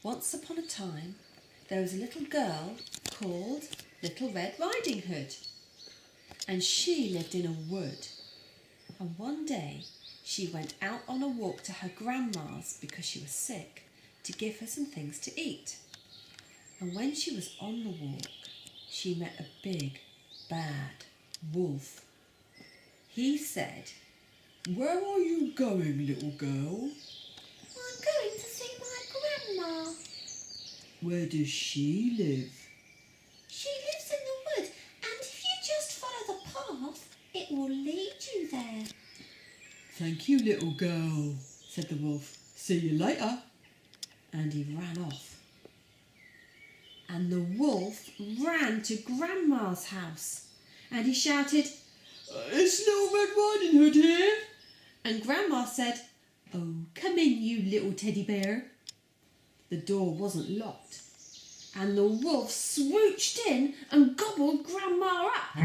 Once upon a time, there was a little girl called Little Red Riding Hood, and she lived in a wood. And one day she went out on a walk to her grandma's because she was sick, to give her some things to eat. And when she was on the walk, she met a big, bad wolf. He said, "Where are you going, little girl?" "I'm going to see my grandma." "Where does she live?" "She lives in the wood, and if you just follow the path, it will lead you there." "Thank you, little girl," said the wolf. "See you later." And he ran off. And the wolf ran to Grandma's house, and he shouted, "Is Little Red Riding Hood here?" And Grandma said, "Oh, come in, you little teddy bear." The door wasn't locked, and the wolf swooched in and gobbled Grandma up.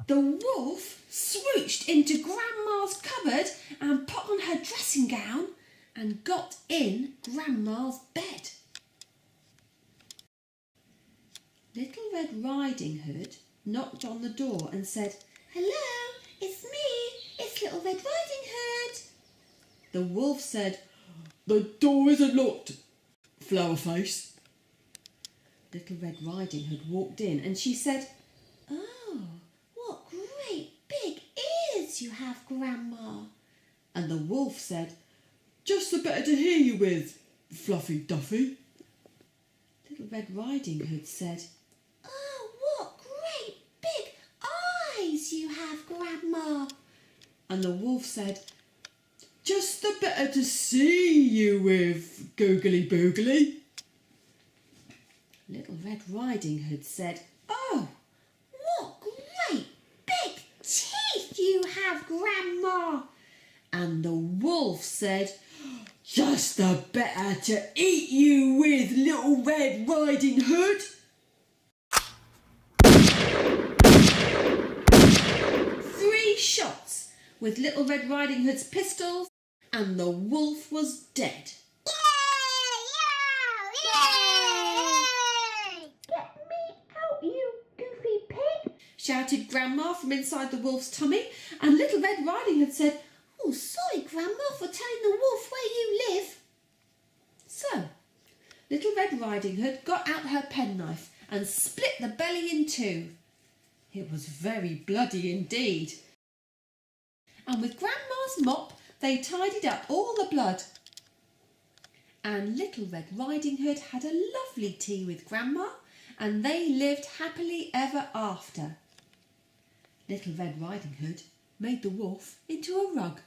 The wolf swooched into Grandma's cupboard and put on her dressing gown and got in Grandma's bed. Little Red Riding Hood knocked on the door and said, "Hello, it's me. It's Little Red Riding Hood." The wolf said, "The door isn't locked, flower face." Little Red Riding Hood walked in and she said, "Oh, what great big ears you have, Grandma." and the wolf said, "Just the better to hear you with, Fluffy Duffy." Little Red Riding Hood said, "Oh, what great big eyes you have, Grandma." and the wolf said, "Just the better to see you with, Googly Boogly." Little Red Riding Hood said, "Oh, what great big teeth you have, Grandma." and the wolf said, "Just the better to eat you with, Little Red Riding Hood." 3 shots with Little Red Riding Hood's pistols, and the wolf was dead. "Get me out, you goofy pig!" shouted Grandma from inside the wolf's tummy, and Little Red Riding Hood said, "Oh, sorry, Grandma, for telling the wolf where you live." So, Little Red Riding Hood got out her penknife and split the belly in 2. It was very bloody indeed. And with Grandma's mop, they tidied up all the blood. And Little Red Riding Hood had a lovely tea with Grandma, and they lived happily ever after. Little Red Riding Hood made the wolf into a rug.